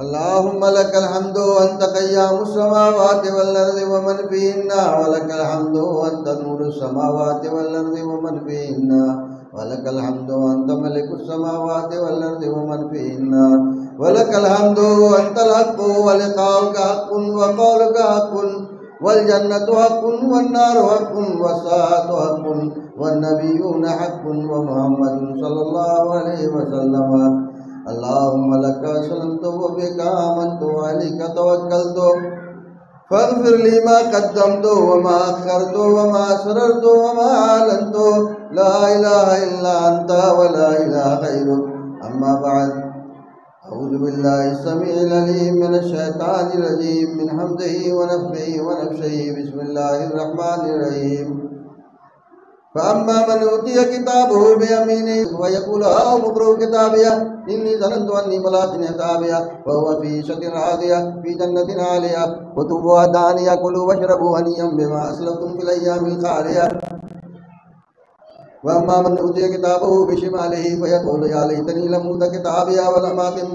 اللهم لك الحمد وأنت قيام السماوات والأرض ومن فيهن ولك الحمد وأنت نور السماوات والأرض ومن فيهن ولك الحمد وأنت ملك السماوات والأرض ومن فيهن ولك الحمد وأنت الحق ولقاؤك حق وقولك حق والجنة حق والنار حق والساعة حق والنبيون حق ومحمد صلى الله عليه وسلم. اللهم لك أسلمت وبك آمنت وعليك توكلت فاغفر لي ما قدمت وما أخرت وما أسررت وما أعلنت لا إله إلا أنت ولا إله غيرك. أما بعد، أعوذ بالله السميع العليم من الشيطان الرجيم من حمده ونفخه ونفثه. بسم الله الرحمن الرحيم. فأما من أوتي كتابه بيمينه ويقول هاؤم اقرءوا كتابيه إني ظننت أني ملاق حسابيه وهو في عيشة راضية في جنة عالية قطوفها دانية كلوا واشربوا هنيئا بما أسلفتم في الأيام الخالية. وأما من أوتي كتابه بشماله فيقول يا ليتني لم أوت كتابيه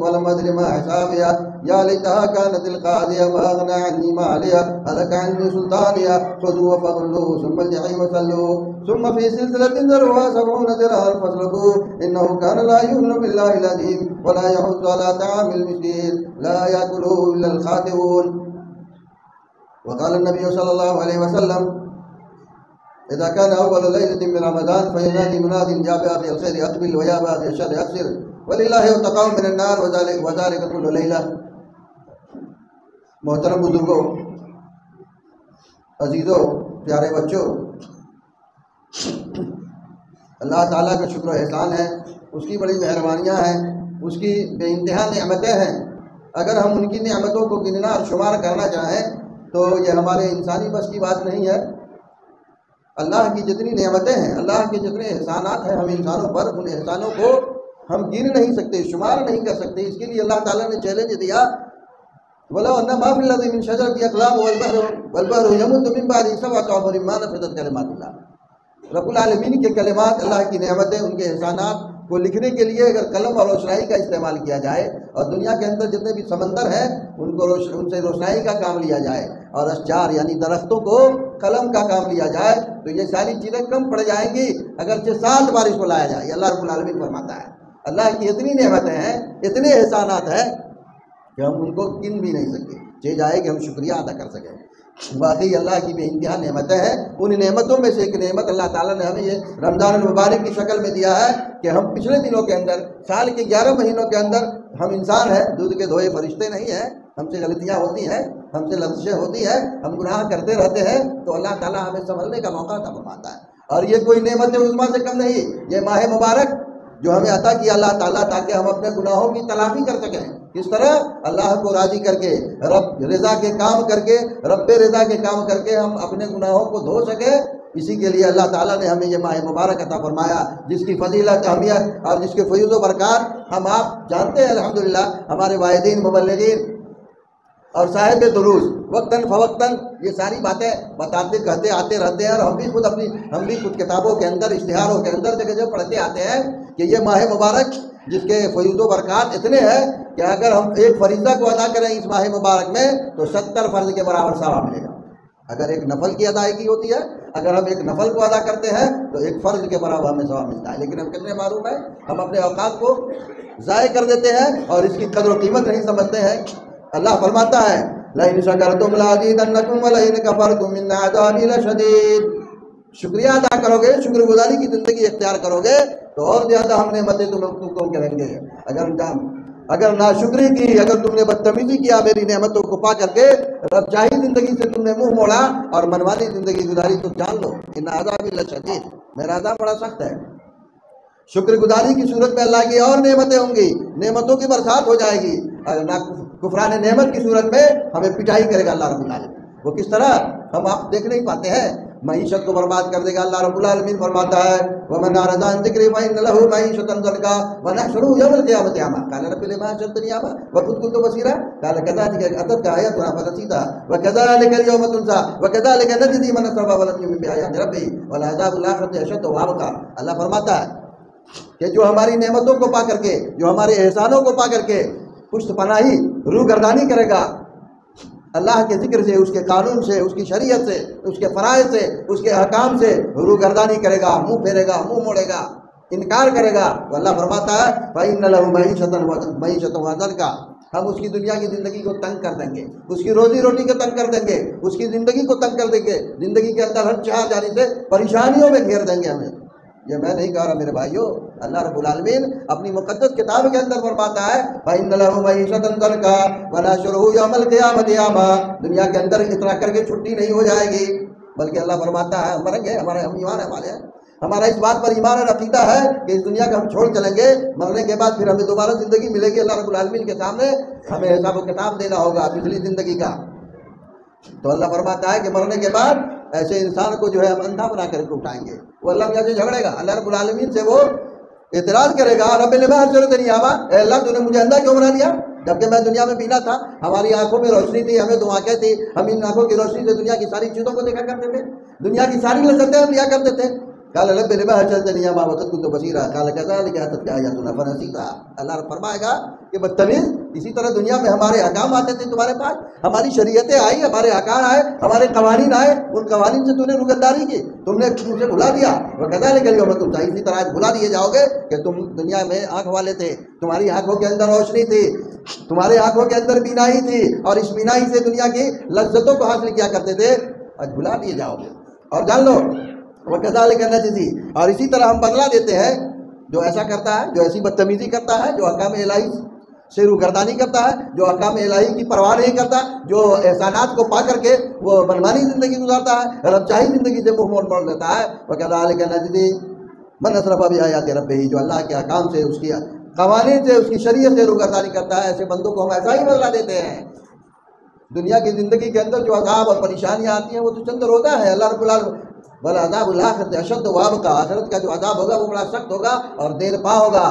ولم أدر ما حسابيه يا ليتها كانت القاضية ما أغنى عني ماليه هلك عني سلطانيه خذوه فغلوه ثم الجحيم صلوه ثم في سلسلة ذرعها 70 ذراعا فاسلكوه إنه كان لا يؤمن بالله العظيم ولا يحض على طعام المسكين لا يأكله إلا الخاطئون. وقال النبي صلى الله عليه وسلم إذا كان أول ليلة من رمضان فينادي مناد يا باغي الخير أقبل ويا باغي الشر أقصر ولله يتقون من النار وذلك كل ليلة. محترم بزرگوں، عزیزوں، پیارے بچوں، اللہ تعالیٰ کا شکر و احسان ہے، اس کی بڑی مہربانیاں ہیں، اس کی بے انتہا نعمتیں ہیں. اگر ہم ان کی نعمتوں کو گننا اور شمار کرنا چاہیں تو یہ ہمارے انسانی بس کی بات نہیں ہے. اللہ کی جتنی نعمتیں ہیں، اللہ کے جتنے احسانات ہیں ہم انسانوں پر، ان احسانوں کو ہم گن نہیں سکتے، شمار نہیں کر سکتے. اس کے لیے اللہ تعالیٰ نے چیلنج دیا وَلَوْ أَنَّ مَا فِي الْأَرْضِ مِنْ شَجَرَةٍ أَقْلَامٌ وَالْبَحْرُ يَمُدُّ مِنْ بَعْدِهِ سَبْعَةُ أَبْحُرٍ مَا نَفِدَتْ كَلِمَاتُ اللَّهِ. رب العالمین کے کلمات، اللہ کی نعمتیں، ان کے احسانات کو لکھنے کے لیے اگر قلم اور روشنائی کا استعمال کیا جائے اور دنیا کے اندر جتنے بھی سمندر ہیں ان کو ان سے روشنائی کا کام لیا جائے اور اشجار یعنی درختوں کو قلم کا کام لیا جائے تو یہ ساری چیزیں کم پڑ جائیں گی اگرچہ 7 بارش کو لایا جائے. اللہ رب العالمین فرماتا ہے اللہ کی اتنی نعمتیں ہیں، اتنے احسانات ہیں کہ ہم ان کو گن بھی نہیں سکتے. چاہے جائے کہ ہم شکریہ ادا کر سکیں. واقعی اللہ کی بے انتہا نعمتیں ہیں. ان نعمتوں میں سے ایک نعمت اللہ تعالیٰ نے ہمیں یہ رمضان المبارک کی شکل میں دیا ہے کہ ہم پچھلے دنوں کے اندر، سال کے 11 مہینوں کے اندر، ہم انسان ہیں، دودھ کے دھوئے فرشتے نہیں ہیں. ہم سے غلطیاں ہوتی ہیں، ہم سے لفظیں ہوتی ہیں، ہم گناہ کرتے رہتے ہیں تو اللہ تعالیٰ ہمیں سنبھلنے کا موقع عطا فرماتا ہے. اور یہ کوئی نعمت عظمیٰ سے کم نہیں. یہ ماہ مبارک جو ہمیں عطا کیا اللہ تعالیٰ تاکہ ہم اپنے گناہوں کی تلافی کر سکیں. کس طرح؟ اللہ کو راضی کر کے، رب رضا کے کام کر کے، رب رضا کے کام کر کے ہم اپنے گناہوں کو دھو سکیں. اسی کے لیے اللہ تعالیٰ نے ہمیں یہ ماہ مبارک عطا فرمایا جس کی فضیلت، اہمیت اور جس کے فیض و برکات ہم آپ جانتے ہیں. الحمدللہ ہمارے واحدین، مبلغین اور صاحب دروس وقتاً فوقتاً یہ ساری باتیں بتاتے کہتے آتے رہتے ہیں. اور ہم بھی خود کتابوں کے اندر، اشتہاروں کے اندر جگہ جگہ پڑھتے آتے ہیں کہ یہ ماہ مبارک جس کے فیض و برکات اتنے ہیں کہ اگر ہم ایک فریضہ کو ادا کریں اس ماہ مبارک میں تو 70 فرض کے برابر ثواب ملے گا. اگر ایک نفل کی ادائیگی ہوتی ہے، اگر ہم ایک نفل کو ادا کرتے ہیں تو ایک فرض کے برابر ہمیں ثواب ملتا ہے. لیکن ہم کتنے معروف ہیں، ہم اپنے اوقات کو ضائع کر دیتے ہیں اور اس کی قدر و قیمت نہیں سمجھتے ہیں. اللہ فرماتا ہے لَئِن شَكَرْتُمْ لَأَزِيدَنَّكُمْ وَلَئِنْ كَفَرْتُمْ إِنَّ عَذَابِي لَشَدِيدٌ. شکریہ ادا کرو گے، شکر گزاری کی زندگی اختیار کرو گے تو اور زیادہ ہم نعمتیں تم کو کریں گے. اگر ناشکری کی، اگر تم نے بدتمیزی کیا میری نعمتوں کو پا کر کے، رب چاہی زندگی سے تم نے منہ موڑا اور منمانی زندگی گزاری تو جان لو ان عذابی لشدید، میرا عذاب بڑا سخت ہے. شکر گزاری کی صورت میں اللہ کی اور نعمتیں ہوں گی، نعمتوں کی برسات ہو جائے گی. کفران نعمت کی صورت میں ہمیں پٹائی کرے گا اللہ رب العالمین. وہ کس طرح ہم آپ دیکھ نہیں پاتے ہیں. معیشت کو برباد کر دے گا. اللہ رب العالمین فرماتا ہے وَمَنْ أَعْرَضَ عَنْ ذِكْرِي فَإِنَّ لَهُ مَعِيشَةً ضَنكًا وَنَحْشُرُهُ يَوْمَ الْقِيَامَةِ أَعْمَىٰ قَالَ رَبِّ لِمَ حَشَرْتَنِي أَعْمَىٰ وَقَدْ كُنتُ بَصِيرًا قَالَ كَذَٰلِكَ أَتَتْكَ آيَاتُنَا فَنَسِيتَهَا وَكَذَٰلِكَ الْيَوْمَ تُنسَىٰ وَكَذَٰلِكَ نَجْزِي مَنْ أَسْرَفَ وَلَمْ يُؤْمِن بِآيَاتِ رَبِّهِ وَلَعَذَابُ الْآخِرَةِ أَشَدُّ وَأَبْقَىٰ. اللہ فرماتا ہے کہ جو ہماری نعمتوں کو پا کر کے، جو ہمارے احسانوں کو پا کر کے پشت پناہی، روگردانی کرے گا اللہ کے ذکر سے، اس کے قانون سے، اس کی شریعت سے، اس کے فرائض سے، اس کے احکام سے روگردانی کرے گا، منہ پھیرے گا، منہ موڑے گا، انکار کرے گا، تو اللہ فرماتا ہے فَإِنَّ لَهُ مَعِيشَةً ضَنْكًا، ہم اس کی دنیا کی زندگی کو تنگ کر دیں گے، اس کی روزی روٹی کو تنگ کر دیں گے، اس کی زندگی کو تنگ کر دیں گے، زندگی کے اندر ہر چار جانب سے پریشانیوں میں گھیر دیں گے ہمیں۔ یہ میں نہیں کہہ رہا میرے بھائیوں، اللہ رب العالمین اپنی مقدس کتاب کے اندر فرماتا ہے فَإِنَّ لَهُ مَعِيشَةً ضَنْكًا وَنَحْشُرُهُ يَوْمَ الْقِيَامَةِ أَعْمَىٰ، دنیا کے اندر اتنا کر کے چھٹی نہیں ہو جائے گی، بلکہ اللہ فرماتا ہے ہم مریں گے، ہم ایمان ہے ہمارے، ہمارا اس بات پر ایمان اور عقیدہ ہے کہ اس دنیا کو ہم چھوڑ چلیں گے، مرنے کے بعد پھر ہمیں دوبارہ زندگی ملے گی، اللہ رب العالمین کے سامنے ہمیں حساب و کتاب دینا ہوگا پچھلی زندگی کا۔ تو اللہ فرماتا ہے کہ مرنے کے بعد ایسے انسان کو جو ہے ہم اندھا بنا کر کے اٹھائیں گے، وہ اللہ میاں سے جھگڑے گا، اللہ رب العالمین سے وہ اعتراض کرے گا رب لما حشرتنی اعمیٰ، اے اللہ تو نے مجھے اندھا کیوں بنا دیا جبکہ میں دنیا میں بینا تھا، ہماری آنکھوں میں روشنی تھی، ہمیں دو آنکھیں تھی، ہم ان آنکھوں کی روشنی سے دنیا کی ساری چیزوں کو دیکھا کرتے تھے، دنیا کی ساری لذتیں ہم لیا کرتے تھے۔ قال رب لما حشرتنی اعمیٰ وقد كنت بصیرا قال كذلك اتتك آیاتنا فنسیتها، اللہ فرمائے گا کہ بدتمیز، اسی طرح دنیا میں ہمارے احکام آتے تھے تمہارے پاس، ہماری شریعتیں آئی، ہمارے احکام آئے، ہمارے قوانین آئے، ان قوانین سے تم نے روگردانی کی، تم نے اسے بھلا دیا، وکذلک اليوم تنسیٰ، اسی طرح آج بھلا دیے جاؤ گے کہ تم دنیا میں آنکھ والے تھے، تمہاری آنکھوں کے اندر روشنی تھی، تمہارے آنکھوں کے اندر بینائی تھی، اور اس بینائی سے دنیا کی لذتوں کو حاصل کیا کرتے تھے، آج بھلا دیے جاؤ گے۔ اور جان لو وَكَذَلِكَ نَجْزِي، اور اسی طرح ہم بدلہ دیتے ہیں جو ایسا کرتا ہے، جو ایسی بدتمیزی کرتا ہے، جو احکام الہی سے روگردانی کرتا ہے، جو احکام الہی کی پرواہ نہیں کرتا، جو احسانات کو پا کر کے وہ منمانی زندگی گزارتا ہے، رب چاہی زندگی سے منہ موڑ لیتا ہے۔ وَكَذَلِكَ نَجْزِي مَنْ أَسْرَفَ بِآيَاتِ رَبِّهِ، جو اللہ کے احکام سے، اس کی قوانین سے، اس کی شریعت سے روگردانی کرتا ہے، ایسے بندوں کو ہم ایسا ہی بدلہ دیتے ہیں۔ دنیا کی زندگی کے اندر جو عذاب اور پریشانیاں آتی ہیں وہ تو چند روزہ ہے، اللہ رب العالمین وَالْعَذَابُ الْآخِرَةِ أَشَدُّ وَأَبْقَىٰ، آخرت کا جو عذاب ہوگا وہ بڑا سخت ہوگا اور دیر پا ہوگا۔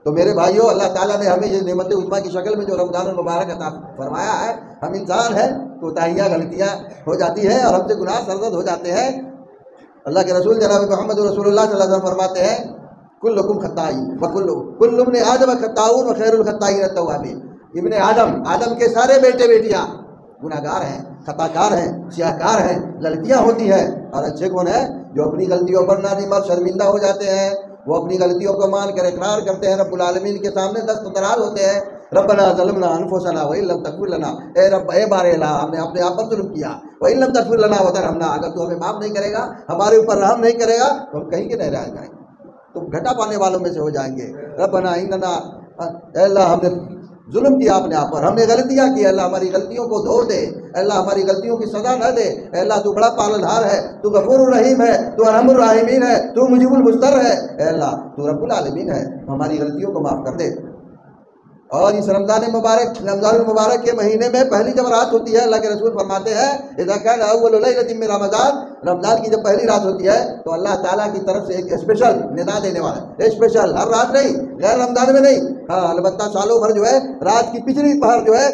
تو میرے بھائیوں، اللہ تعالیٰ نے ہمیں یہ نعمت عظمیٰ کی شکل میں جو رمضان المبارک عطا فرمایا ہے، ہم انسان ہیں، کوتاہیاں غلطیاں ہو جاتی ہیں اور ہم سے گناہ سرزد ہو جاتے ہیں۔ اللہ کے رسول جناب محمد رسول اللہ صلی اللہ علیہ وسلم فرماتے ہیں کلکم خطائی وکل ابن آدم خطاؤن وخیر الخطائین التوابین، ابن آدم کے سارے بیٹے بیٹیاں گناہ گار ہیں، خطا کار ہیں، سیاہ کار ہیں، غلطیاں ہوتی ہیں، اور اچھے کون ہیں جو اپنی غلطیوں پر نادم اور شرمندہ ہو جاتے ہیں، وہ اپنی غلطیوں کو مان کر اقرار کرتے ہیں، رب العالمین کے سامنے دست دراز ہوتے ہیں۔ ربنا ظلمنا انفسنا وان لم تغفر لنا، اے رب، اے بار الہ، ہم نے اپنے آپ پر ظلم کیا، وان لم تغفر لنا وترحمنا، اگر تو ہمیں معاف نہیں کرے گا، ہمارے اوپر رحم نہیں کرے گا، تو ہم کہیں کے نہیں رہ جائیں گے، تو گھٹا پانے والوں میں سے ہو جائیں گے۔ ربنا اننا، اے اللہ ہم نے ظلم کیا اپنے آپ پر، ہم نے غلطیاں کی، اللہ ہماری غلطیوں کو دھو دے، اللہ ہماری غلطیوں کی سزا نہ دے، اے اللہ تو بڑا پالنہار ہے، تو غفور الرحیم ہے، تو ارحم الراحمین ہے، تو مجیب المضطر ہے، اے اللہ تو رب العالمین ہے، ہماری غلطیوں کو معاف کر دے۔ اور اس رمضان المبارک کے مہینے میں پہلی جب رات ہوتی ہے، اللہ کے رسول فرماتے ہیں اذا كان اول ليلة من رمضان کی جب پہلی رات ہوتی ہے تو اللہ تعالیٰ کی طرف سے ایک اسپیشل ندا دینے والا، اسپیشل ہر رات نہیں، غیر رمضان میں نہیں، ہاں البتہ سالوں بھر جو ہے رات کی پچھلی پہر جو ہے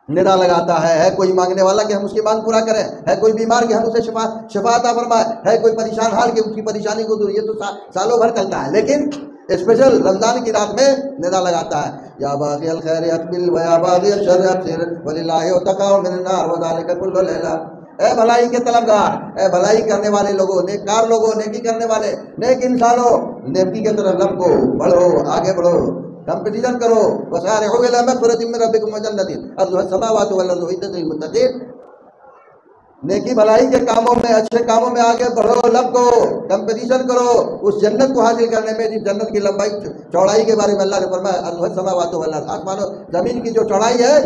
ندا لگاتا ہے کوئی مانگنے والا کہ ہم اس کی مانگ پورا کریں، ہے کوئی بیمار کہ ہم اسے شفا عطا فرمائے، ہے کوئی پریشان حال کہ اس کی پریشانی کو دور، یہ تو سالوں بھر چلتا ہے، لیکن اسپیشل رمضان کی رات میں ندا لگاتا ہے یا باغی الخیر اقبل و یا باغی الشر ابصر وللہ اتقوا من النار وذلک کل لیلہ، اے بھلائی کے طلبگار، اے بھلائی کرنے والے لوگوں، نیککار لوگوں، نیکی کرنے والے، نیک انسانوں، نیکی کی طرف لپکو، بڑھو، آگے بڑھو، کمپٹیشن کرو، وسارعوا الی مغفرۃ من ربکم وجنۃ عرضها السماوات والارض اعدت للمتقین، نیکی بھلائی کے کاموں میں، اچھے کاموں میں آگے بڑھو، لپکو، کمپٹیشن کرو اس جنت کو حاصل کرنے میں جس جنت کی لمبائی چوڑائی کے بارے میں اللہ نے فرمایا عرضها السماوات والارض، آسمان و زمین کی جو چوڑائی ہے،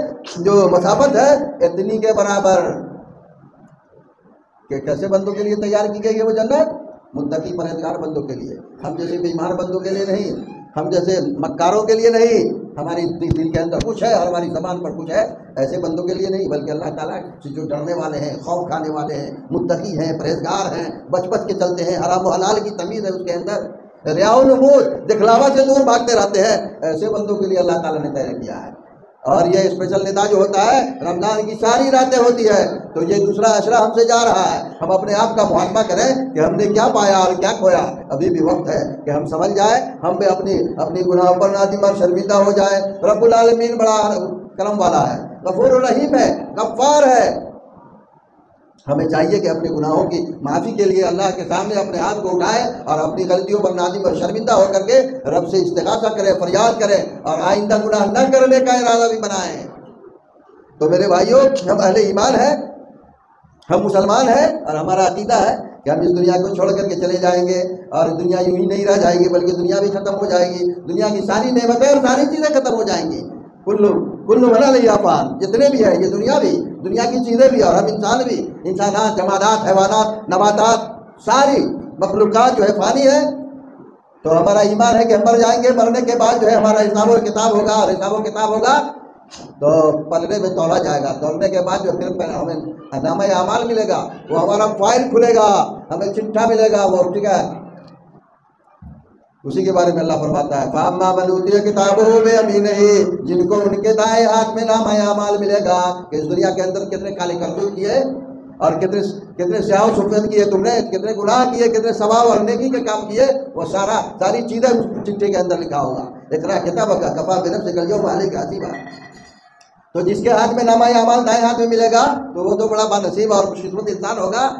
جو مسافت ہے، اتنی کے برابر، کہ کیسے بندوں کے لیے تیار کی گئی ہے وہ جنت؟ متقی پرہیزگار بندوں کے لیے، ہم جیسے بیمار بندوں کے لیے نہیں، ہم جیسے مکاروں کے لیے نہیں، ہماری دل کے اندر کچھ ہے اور ہماری زبان پر کچھ ہے، ایسے بندوں کے لیے نہیں، بلکہ اللہ تعالیٰ سے جو ڈرنے والے ہیں، خوف کھانے والے ہیں، متقی ہیں، پرہیزگار ہیں، بچ بچ کے چلتے ہیں، حرام و حلال کی تمیز ہے اس کے اندر، ریاء الامور، دکھلاوا سے دور بھاگتے رہتے ہیں، ایسے بندوں کے لیے اللہ تعالیٰ نے تیار کیا ہے۔ اور یہ اسپیشل ندا جو ہوتا ہے رمضان کی ساری راتیں ہوتی ہے، تو یہ دوسرا عشرہ ہم سے جا رہا ہے۔ ہم اپنے آپ کا محاسبہ کریں کہ ہم نے کیا پایا اور کیا کھویا۔ ابھی بھی وقت ہے کہ ہم سمجھ جائیں، ہم بھی اپنی گناہوں پر نادم اور شرمندہ ہو جائیں۔ رب العالمین بڑا کرم والا ہے، غفور الرحیم ہے، غفار ہے۔ ہمیں چاہیے کہ اپنے گناہوں کی معافی کے لیے اللہ کے سامنے اپنے ہاتھ کو اٹھائیں اور اپنی غلطیوں پر نادم اور شرمندہ ہو کر کے رب سے استغاثہ کریں، فریاد کریں اور آئندہ گناہ نہ کرنے کا ارادہ بھی بنائیں۔ تو میرے بھائیوں، ہم اہل ایمان ہیں، ہم مسلمان ہیں، اور ہمارا عقیدہ ہے کہ ہم اس دنیا کو چھوڑ کر کے چلے جائیں گے، اور دنیا یوں ہی نہیں رہ جائے گی بلکہ دنیا بھی ختم ہو جائے گی، دنیا کی ساری نعمتیں اور ساری چیزیں ختم ہو جائیں گی۔ کل بنا لیا پان، جتنے بھی ہیں یہ دنیا بھی، دنیا کی چیزیں بھی، اور ہم انسان بھی، انسانات، جمادات، حیوانات، نباتات، ساری مخلوقات جو ہے فانی ہے۔ تو ہمارا ایمان ہے کہ ہم مر جائیں گے، مرنے کے بعد جو ہے ہمارا حساب و کتاب ہوگا، اور حساب و کتاب ہوگا تو پلڑے میں تولا جائے گا، تولنے کے بعد جو پھر ہمیں نامہ اعمال ملے گا، وہ ہمارا فائل کھلے گا، ہمیں چٹھا ملے گا، وہ ٹھیک ہے۔ اسی کے بارے میں اللہ فرماتا ہے فَأَمَّا مَنْ أُوتِيَ كِتَابَهُ بِيَمِينِهِ، جن کو ان کے دائیں ہاتھ میں نامہ اعمال ملے گا کہ اس دنیا کے اندر کتنے کالے کرتوت کیے اور کتنے سیاہ و سفید کیے تم نے، کتنے گناہ کیے، کتنے ثواب اور نیکی کے کام کیے، وہ ساری چیزیں اس چٹھے کے اندر لکھا ہوگا۔ اقرأ کتابک کفیٰ بنفسک اليوم علیک حسیبا۔ تو جس کے ہاتھ میں نامہ اعمال دائیں ہاتھ میں ملے گا تو وہ تو بڑا بانصیب اور خوش قسمت انسان ہوگا۔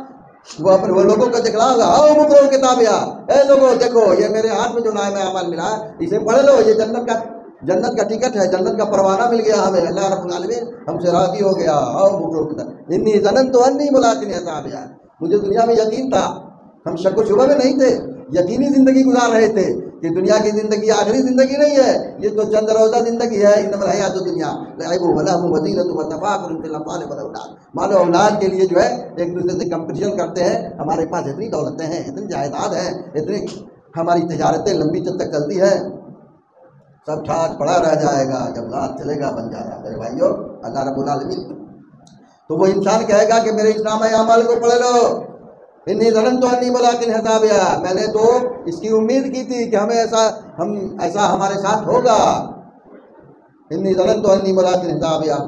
وہ لوگوں کو دکھلا ہوگا، آؤ مقرؤ کتابیا، اے لوگوں دیکھو یہ میرے ہاتھ میں جو نامہ اعمال ملا ہے اسے پڑھ لو، یہ جنت کا ٹکٹ ہے، جنت کا پروانہ مل گیا ہمیں، اللہ رب العالمین ہم سے راضی ہو گیا۔ آؤ مقرؤ کتاب انی ظننت انی ملاق حسابیا، مجھے دنیا میں یقین تھا، ہم شک و شبہ میں نہیں تھے، یقینی زندگی گزار رہے تھے کہ دنیا کی زندگی آخری زندگی نہیں ہے، یہ تو چند روزہ زندگی ہے۔ انما الحیات الدنیا لعب و لہو وزینۃ وتفاخر فی الاموال والاولاد، مال و اولاد کے لیے جو ہے ایک دوسرے سے کمپٹیشن کرتے ہیں، ہمارے پاس اتنی دولتیں ہیں، اتنی جائیداد ہیں، اتنی ہماری تجارتیں لمبی چل تک چلتی ہیں، سب ٹھاٹ پڑا رہ جائے گا جب ذات چلے گا بن جائے گا۔ میرے بھائیوں، اللہ رب العالمین تو وہ انسان کہے گا کہ میرے اسلام اعمال کو پڑھ لو، انی ظننت انی ملاق حسابیا، میں نے تو اس کی امید کی تھی کہ ایسا ہمارے ساتھ ہوگا۔ انی ظننت انی ملاق حسابیا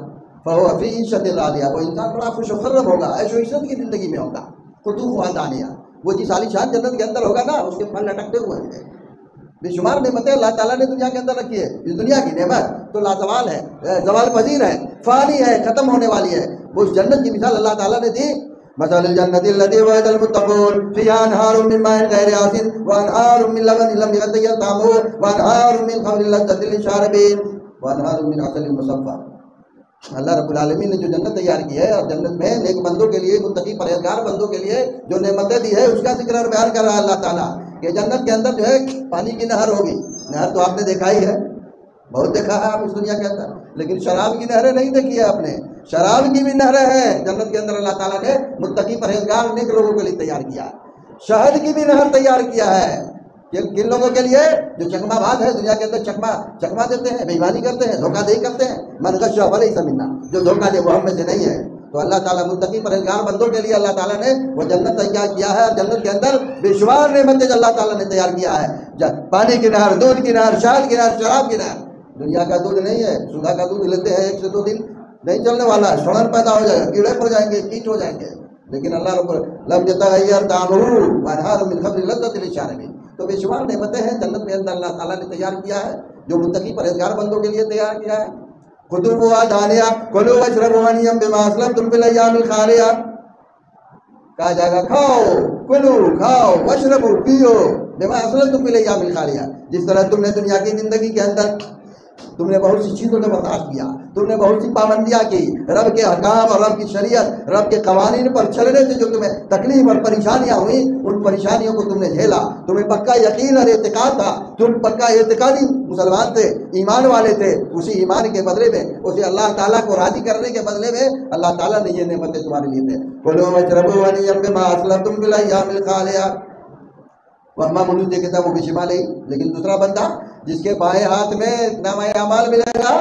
فہو فی عیشۃ راضیہ، وہ انسان بڑا خوش و خرم ہوگا، عیش و عشرت کی زندگی میں ہوگا، قطوفها دانیہ، وہ جس عالیشان جنت کے اندر ہوگا نا، اس کے پھل لٹکتے ہوئے ہیں، بے شمار نعمتیں اللہ تعالیٰ نے دنیا کے اندر رکھی ہے۔ اس دنیا کی نعمت تو لازوال ہے، زوال پذیر ہے، فانی ہے، ختم ہونے والی ہے۔ وہ اس جنت کی مثال اللہ تعالیٰ نے دی، مثل الجنة التي وعد المتقون فيها أنهار من ماء غير آسن وأنهار من لبن لم يتغير طعمه وأنهار من خمر لذة للشاربين وأنهار من عسل مصفى۔ اللہ رب العالمین نے جو جنت تیار کی ہے، اور جنت میں نیک بندوں کے لیے، متقی پرہیزگار بندوں کے لیے جو نعمتیں دی ہے، اس کا ذکر اور بیان کر رہا ہے اللہ تعالیٰ کہ جنت کے اندر جو ہے پانی کی نہر ہوگی۔ نہر تو آپ نے دیکھا ہی ہے، بہت دیکھا ہے آپ اس دنیا کے اندر، لیکن شراب کی نہریں نہیں دیکھی ہے آپ نے۔ شراب کی بھی نہریں ہیں جنت کے اندر، اللہ تعالیٰ نے متقی پرہیزگار نیک لوگوں کے لیے تیار کیا۔ شہد کی بھی نہر تیار کیا ہے، کن لوگوں کے لیے جو چکما باز ہے، دنیا کے اندر چکما دیتے ہیں، بے ایمانی کرتے ہیں، دھوکہ دہی کرتے ہیں، من غش فلیس منا، جو دھوکہ دے وہ ہم میں سے نہیں ہے۔ تو اللہ تعالیٰ متقی پرہیزگار بندوں کے لیے اللہ تعالیٰ نے وہ جنت تیار کیا ہے، اور جنت کے اندر بے شمار نعمتیں اللہ تعالیٰ نے تیار کیا ہے، پانی کی نہر، دودھ کی نہر، شہد کی نہر، شراب کی نہر۔ دنیا کا دودھ نہیں ہے، سودا کا دودھ لیتے ہیں 1 سے 2 دن نہیں چلنے والا ہے، سڑن پیدا ہو جائے گا، کیڑے پڑ جائیں گے، کیٹ ہو جائیں گے، لیکن اللہ رب لم یتغیر طعمہ وانہار من خمر لذۃ للشاربین۔ تو بے شمار نعمتیں ہیں جنت میں اندر اللہ تعالیٰ نے تیار کیا ہے، جو متقی پرہیزگار بندوں کے لیے تیار کیا ہے۔ قطوفها دانیہ کلوا واشربوا ہنیئا بما اسلفتم فی الایام الخالیہ، کہا جائے گا کھاؤ، کلو، کھاؤ، واشربوا، پیو، بما اسلفتم فی الایام الخالیہ، جس طرح تم نے دنیا کی زندگی کے اندر تم نے بہت سی چیزوں کا برداشت کیا، تم نے بہت سی پابندیاں کی، رب کے احکام اور رب کی شریعت، رب کے قوانین پر چلنے سے جو تمہیں تکلیف اور پریشانیاں ہوئیں، ان پریشانیوں کو تم نے جھیلا، تمہیں پکا یقین اور اعتقاد تھا، تم پکا اعتقادی مسلمان تھے، ایمان والے تھے، اسی ایمان کے بدلے میں، اسے اللہ تعالیٰ کو راضی کرنے کے بدلے میں اللہ تعالیٰ نے یہ نعمتیں تمہارے لیے تھے۔ کلوا واشربوا ہنیئا بما اسلفتم فی الایام الخالیہ وَأَمَّا مَنْ أُوتِیَ کِتَابَهُ بِشِمَالِهِ، لیکن دوسرا بندہ جس کے بائیں ہاتھ میں نامہ اعمال ملے گا،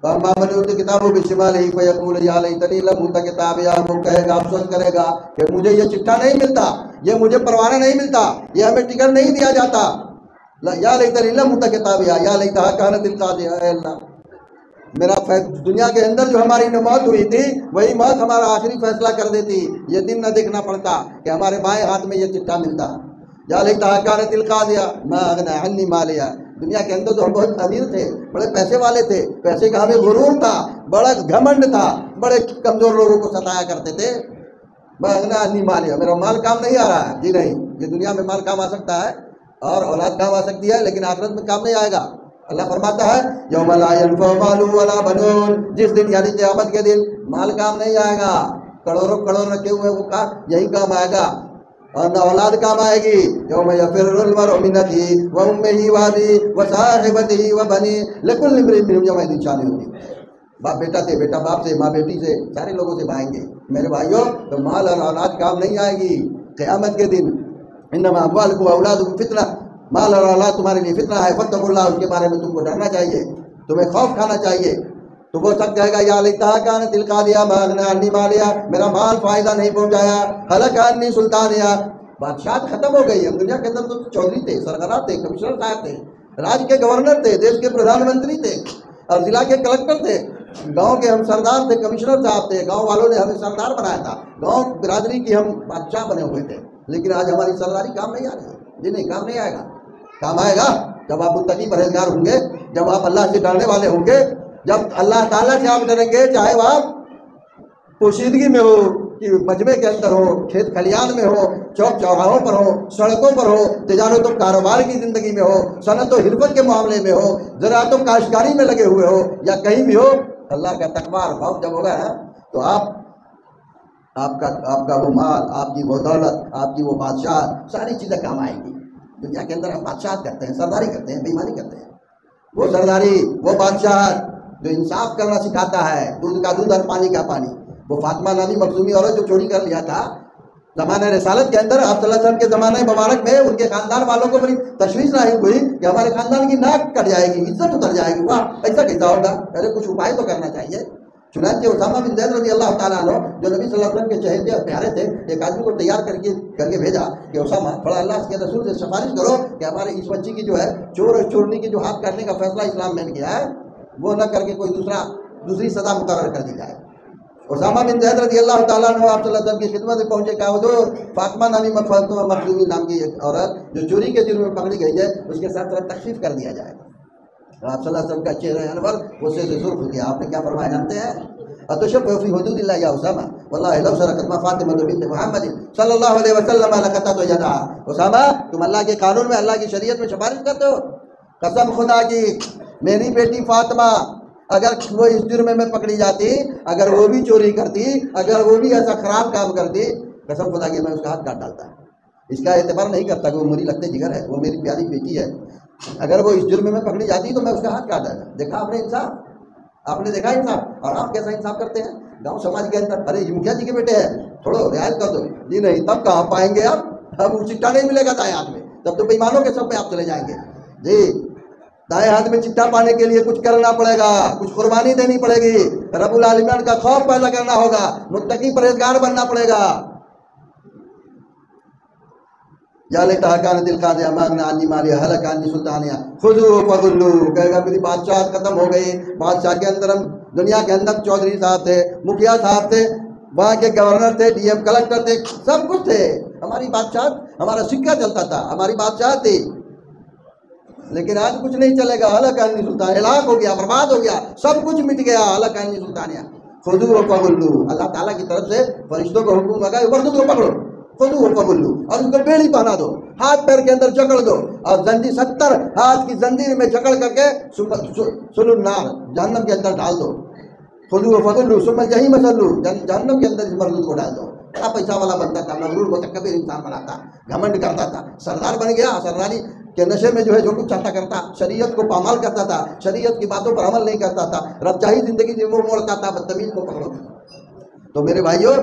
وَأَمَّا مَنْ أُوتِیَ کِتَابَهُ بِشِمَالِهِ فَيَقُولُ یَا لَیتَنِی لَمْ أُوتَ کِتَابِیَہ، وہ کہے گا، افسوس کرے گا کہ مجھے یہ چٹھا نہیں ملتا، یہ مجھے پروانہ نہیں ملتا، یہ ہمیں ٹکٹ نہیں دیا جاتا، یا لیتنی لم اوت کتابیہ یا لیتہا کانت القاضیہ، اے اللہ میرا دنیا کے اندر جو ہماری موت ہوئی تھی وہی موت ہمارا آخری فیصلہ کر دیتی، یہ دن نہ دیکھنا پڑتا کہ ہمارے بائیں ہاتھ میں یہ چٹھا ملتا۔ یا لیتہا کانت القاضیہ ما اغنی عنی مالیہ، دنیا کے اندر تو ہم بہت امیر تھے، بڑے پیسے والے تھے، پیسے کا ہمیں غرور تھا، بڑا گھمنڈ تھا، بڑے کمزور لوگوں کو ستایا کرتے تھے۔ ما اغنی عنی مالیہ، میرا مال کام نہیں آ رہا ہے، جی نہیں، یہ دنیا میں مال کام آ سکتا ہے اور اولاد کام آ سکتی ہے، لیکن آخرت میں کام نہیں آئے گا۔ اللہ فرماتا ہے یوم لا ینفع مال ولا بنون، جس دن یعنی قیامت کے دن مال کام نہیں آئے گا، کروڑوں کروڑ رکھے ہوئے وہ کام یہی کام آئے گا اور نہ اولاد کام آئے گی۔ یوم یفر المرء من اخیہ وامہ وابیہ وصاحبتہ وبنیہ لکل امرئ منہم یومئذ شأن یغنیہ، باپ بیٹا سے، بیٹا باپ سے، ماں بیٹی سے، سارے لوگوں سے بھائیں گے۔ میرے بھائیوں تو مال اور اولاد کام نہیں آئے گی قیامت کے دن۔ انما اموالکم واولادکم فتنہ، مال اور اولاد تمہارے لیے فتنہ ہے، فاتقوا اللہ، اس کے بارے میں تم کو ڈرنا چاہیے، تمہیں خوف کھانا چاہیے۔ تو وہ سب کہے گا یا لیتہا کانت القاضیہ ما اغنی عنی مالیہ، میرا مال فائدہ نہیں پہنچایا، ہلک عنی سلطانیہ، بادشاہت ختم ہو گئی۔ ہم دنیا کے اندر تو چودھری تھے، سربراہ تھے، کمشنر صاحب تھے، راج کے گورنر تھے، دیش کے پردھان منتری تھے اور ضلع کے کلکٹر تھے، گاؤں کے ہم سردار تھے، کمشنر صاحب تھے، گاؤں والوں نے ہمیں سردار بنایا تھا، گاؤں برادری کی ہم بادشاہ بنے ہوئے تھے، لیکن آج ہماری سرداری کام نہیں آ رہی ہے، جی نہیں، کام نہیں آئے گا۔ کام آئے گا جب آپ متقی پرہیزگار ہوں گے، جب آپ اللہ سے ڈرنے والے ہوں گے، جب اللہ تعالیٰ سے آپ ڈریں گے، چاہے وہ آپ پوشیدگی میں ہو کہ مجمع کے اندر ہو، کھیت کھلیان میں ہو، چوک چوراہوں پر ہو، سڑکوں پر ہو، تجارت و کاروبار کی زندگی میں ہو، صنعت و حرفت کے معاملے میں ہو، زراعت و کاشتکاری میں لگے ہوئے ہو، یا کہیں بھی ہو، اللہ کا تقویٰ اور خوف جب ہوگا تو آپ کا وہ مال، آپ کی وہ دولت، آپ کی وہ بادشاہ، ساری چیزیں کام آئیں گی۔ دنیا کے اندر ہم بادشاہت کرتے ہیں، سرداری کرتے ہیں، بےایمانی کرتے ہیں، وہ سرداری، وہ بادشاہ جو انصاف کرنا سکھاتا ہے، دودھ کا دودھ اور پانی کا پانی، وہ فاطمہ نامی مخزومی عورت جو چوری کر لیا تھا زمانہ رسالت کے اندر، آپ صلی اللہ علیہ وسلم کے زمانہ مبارک میں ان کے خاندان والوں کو بڑی تشویش لاحق ہوئی کہ ہمارے خاندان کی ناک کٹ جائے گی، عزت اتر جائے گی، واہ ایسا کیسا ہوگا، ارے کچھ اپائے تو کرنا چاہیے۔ چنانچہ اسامہ بن زید رضی اللہ تعالیٰ عنہ جو نبی صلی اللہ علیہ وسلم کے چہیتے اور پیارے تھے، ایک آدمی کو تیار کر کے بھیجا کہ اسامہ تھوڑا اللہ کے رسول سے سفارش کرو کہ ہمارے اس بچی کی جو ہے چور اور چورنی کی جو ہاتھ کاٹنے کا فیصلہ اسلام میں نے کیا ہے وہ نہ کر کے کوئی دوسری سزا مقرر کر دی جائے۔ اسامہ بن زید رضی اللہ تعالیٰ عنہ آپ صلی اللہ علیہ وسلم کی خدمت میں پہنچے، کہا جو فاطمہ نامی مخزومی نام کی ایک عورت جو چوری کے جرم میں پکڑی گئی ہے اس کے ساتھ ذرا تخفیف کر دیا جائے۔ آپ صلی اللہ علیہ وسلم کا چہرہ انور غصے سے سرخ ہو گیا۔ آپ نے کیا فرمایا جانتے ہیں؟ اتشبہ فی حدود اللہ یا اسامہ واللہ لو سرقت ما فاطمہ بنت محمد صلی اللہ علیہ وسلم لقطعت یدہا، اسامہ تم اللہ کے قانون میں، اللہ کی شریعت میں سفارش کرتے ہو؟ قسم خدا کی میری بیٹی فاطمہ اگر وہ اس جرم میں پکڑی جاتی، اگر وہ بھی چوری کرتی، اگر وہ بھی ایسا خراب کام کرتی، قسم خدا کی میں اس کا ہاتھ کاٹ ڈالتا۔ اس کا اعتبار نہیں کرتا کہ وہ میری لگتے جگر ہے، وہ میری پیاری بیٹی ہے، اگر وہ اس جرم میں پکڑی جاتی تو میں اس کا ہاتھ کاٹ ڈالتا۔ دیکھا آپ نے انصاف، آپ نے دیکھا انصاف، اور آپ کیسا انصاف کرتے ہیں گاؤں سماج کے اندر؟ ارے یہ مکھیا جی کے بیٹے ہیں، تھوڑا رعایت کر دو، جی نہیں، تب کہاں پائیں گے آپ، اب وہ چٹا نہیں ملے گا دائیں ہاتھ میں، تب تو بےایمانوں کے سب پہ آپ چلے جائیں گے۔ جی دائیں ہاتھ میں چٹا پانے کے لیے کچھ کرنا پڑے گا، کچھ قربانی دینی پڑے گی، رب العالمین کا خوف پیدا کرنا ہوگا، متقی پرہیزگار بننا پڑے گا۔ یا لیتہا کانت القاضیہ ما اغنی عنی مالیہ ہلک عنی سلطانیہ خذوہ فغلوہ، کہے گا میری بادشاہت ختم ہو گئی۔ بادشاہ کے اندر ہم دنیا کے اندر چودھری صاحب تھے، مکھیا صاحب تھے، وہاں کے گورنر تھے، ڈی ایم کلکٹر تھے، سب کچھ تھے، ہماری بادشاہت، ہمارا سکہ چلتا تھا، ہماری بادشاہت تھی، لیکن آج کچھ نہیں چلے گا۔ ہلک عنی سلطانیہ، ہلاک ہو گیا، برباد ہو گیا، سب کچھ مٹ گیا۔ ہلک عنی سلطانیہ خذوہ فغلوہ، اللہ تعالیٰ کی طرف سے فرشتوں کو حکم لگا مردوں کو پکڑو، خذوہ فغلوہ، اور اس کو بیڑی پہنا دو، ہاتھ پیر کے اندر جکڑ دو، اور زنجیر 70 ہاتھ کی زنجیر میں جکڑ کر کے سلو النار، جہنم کے اندر ڈال دو۔ خذوہ فغلوہ ثم الجحیم صلوہ، جہنم کے اندر اس مرد کو ڈال دو۔ بڑا پیسہ والا بنتا تھا، مغرور متکبر انسان بنا تھا، گھمنڈ کرتا تھا، سردار بن گیا، سرداری کے نشے میں جو ہے جو کچھ چاہتا کرتا، شریعت کو پامال کرتا تھا، شریعت کی باتوں پر عمل نہیں کرتا تھا، رب چاہی زندگی سے منہ موڑتا تھا، بدتمیز کو پکڑو۔ تو میرے بھائیوں،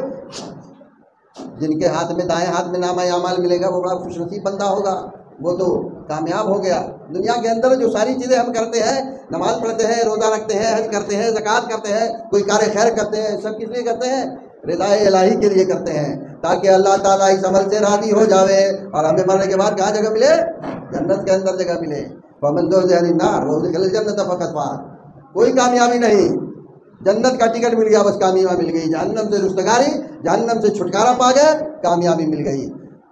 جن کے ہاتھ میں، دائیں ہاتھ میں نامہ اعمال ملے گا وہ بڑا خوش نصیب بندہ ہوگا، وہ تو کامیاب ہو گیا۔ دنیا کے اندر جو ساری چیزیں ہم کرتے ہیں، نماز پڑھتے ہیں، روزہ رکھتے ہیں، حج کرتے ہیں، زکوٰۃ کرتے ہیں، کوئی کار خیر کرتے ہیں، سب کس لیے کرتے ہیں؟ رضا الہی کے لیے کرتے ہیں، تاکہ اللہ تعالیٰ اس عمل سے راضی ہو جاوے اور ہمیں مرنے کے بعد کہاں جگہ ملے؟ جنت کے اندر جگہ ملے۔ فمن زحزح عن النار وادخل الجنة فقد فاز۔ کوئی کامیابی نہیں، جنت کا ٹکٹ مل گیا بس کامیابی مل گئی، جہنم سے رستگاری، جہنم سے چھٹکارا پا گئے، کامیابی مل گئی۔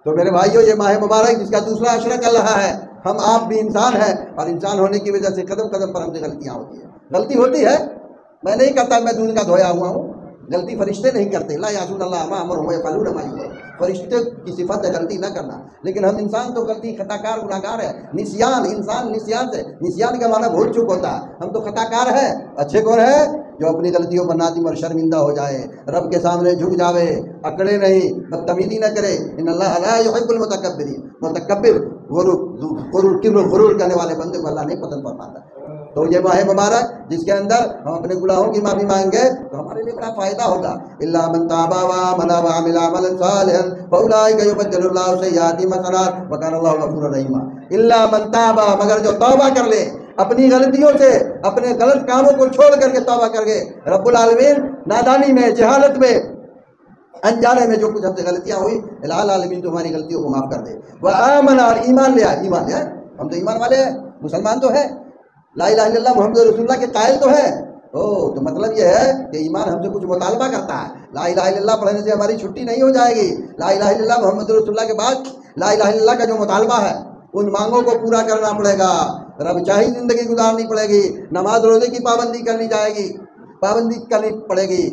تو میرے بھائیوں، یہ ماہ مبارک جس کا دوسرا عشرہ چل رہا ہے، ہم آپ بھی انسان ہیں، اور انسان ہونے کی وجہ سے قدم قدم پر ہم سے غلطیاں ہوتی ہیں۔ غلطی ہوتی ہے، میں نہیں کہتا میں دودھ کا دھویا ہوا ہوں، غلطی فرشتے نہیں کرتے، لا یعصون اللہ ما امرهم ویفعلون ما یؤمرون، فرشتے کی صفت ہے غلطی نہ کرنا، لیکن ہم انسان تو غلطی خطا کار گناہ گار ہے۔ نسیان، انسان نسیان سے، نسیان کا معنی بھول چک ہوتا ہے، ہم تو خطا کار ہیں۔ اچھے کون ہے؟ جو اپنی غلطیوں پر نادم اور شرمندہ ہو جائے، رب کے سامنے جھک جاوے، اکڑے نہیں، بدتمیزی نہ کرے۔ ان اللہ لا يحب المتکبرین، متکبر غرور کرنے والے بندے کو اللہ نہیں پسند فرماتا۔ تو یہ ماہ مبارک جس کے اندر ہم اپنے گناہوں کی معافی مانگیں گے تو ہمارے لیے بڑا فائدہ ہوگا۔ الا من تاب وآمن وعمل عملا صالحا فاولئک یبدل اللہ سیئاتہم حسنات وکان اللہ غفورا رحیما۔ الا من تاب، مگر جو توبہ کر لے اپنی غلطیوں سے، اپنے غلط کاموں کو چھوڑ کر کے توبہ کر کے، رب العالمین نادانی میں، جہالت میں، انجانے میں جو کچھ ہم سے غلطیاں ہوئی، الہ العالمین تمہاری غلطیوں کو معاف کر دے۔ وآمن، اور ایمان لے آئے، ایمان لے آئے، ہم تو ایمان والے ہیں، مسلمان تو ہیں، لا الہ الا اللہ محمد رسول اللہ کے قائل تو ہیں۔ تو مطلب یہ ہے کہ ایمان ہم سے کچھ مطالبہ کرتا ہے۔ لا الہ الا اللہ پڑھنے سے ہماری چھٹی نہیں ہو جائے گی، لا الہ الا اللہ محمد رسول اللہ کے بعد لا الہ الا اللہ کا جو مطالبہ ہے ان مانگوں کو پورا کرنا پڑے گا، رب چاہی زندگی گزارنی پڑے گی، نماز روزے کی پابندی کرنی جائے گی، پابندی کرنی پڑے گی،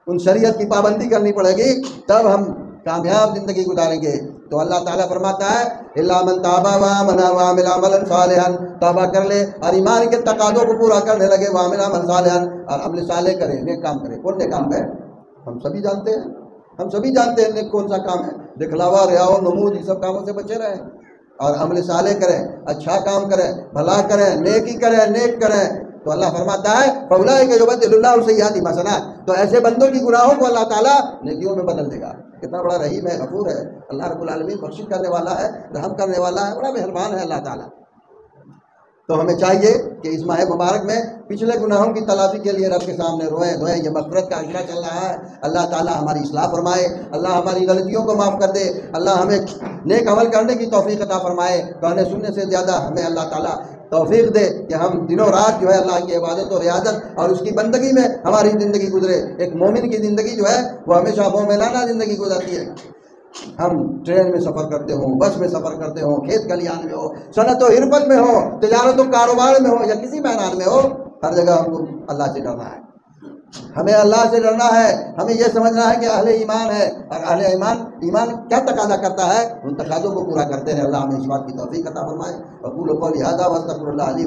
ان شریعت کی پابندی کرنی پڑے گی، تب ہم کامیاب زندگی گزاریں گے۔ تو اللہ تعالیٰ فرماتا ہے الا من تاب وآمن وعمل عملا صالحا، توبہ کر لے اور ایمان کے تقاضوں کو پورا کرنے لگے، وعمل عملا صالحا، اور عمل صالح کرے، نیک کام کرے۔ کون نیک کام ہے؟ ہم سبھی جانتے ہیں، ہم سبھی جانتے ہیں نیک کون سا کام ہے۔ دکھلاوا، ریا و نمود، یہ سب کاموں سے بچے رہیں اور عمل صالح کریں، اچھا کام کریں، بھلا کریں، نیکی کریں، نیک کریں۔ تو اللہ فرماتا ہے فاولئک یبدل اللہ سیئاتہم حسنات، تو ایسے بندوں کی گناہوں کو اللہ تعالیٰ نیکیوں میں بدل دے گا۔ کتنا بڑا رحیم ہے، غفور ہے اللہ رب العالمین، بخشش کرنے والا ہے، رحم کرنے والا ہے، بڑا مہربان ہے اللہ تعالیٰ۔ تو ہمیں چاہیے کہ اس ماہ مبارک میں پچھلے گناہوں کی تلافی کے لیے رب کے سامنے روئیں دھوئیں۔ یہ مغفرت کا عشرہ چل رہا ہے، اللہ تعالیٰ ہماری اصلاح فرمائے، اللہ ہماری غلطیوں کو معاف کر دے، اللہ ہمیں نیک عمل کرنے کی توفیق عطا فرمائے، کہنے سننے سے زیادہ ہمیں اللہ تعالیٰ توفیق دے کہ ہم دنوں رات جو ہے اللہ کی عبادت و ریاضت اور اس کی بندگی میں ہماری زندگی گزرے۔ ایک مومن کی زندگی جو ہے وہ ہمیشہ مومنانہ زندگی گزرتی ہے۔ ہم ٹرین میں سفر کرتے ہوں، بس میں سفر کرتے ہوں، کھیت کھلیان میں ہو، صنعت و حرفت میں ہو، تجارت و کاروبار میں ہو یا کسی میدان میں ہو، ہر جگہ ہم کو اللہ سے ڈرنا ہے۔ ہمیں اللہ سے ڈرنا ہے، ہمیں یہ سمجھنا ہے کہ اہل ایمان ہے، اور اہل ایمان کیا تقاضا کرتا ہے، ان تقاضوں کو پورا کرتے ہیں۔ اللہ ہمیں اس بات کی توفیق عطا فرمائے۔ اقول قولی ھذا واستغفر اللہ لی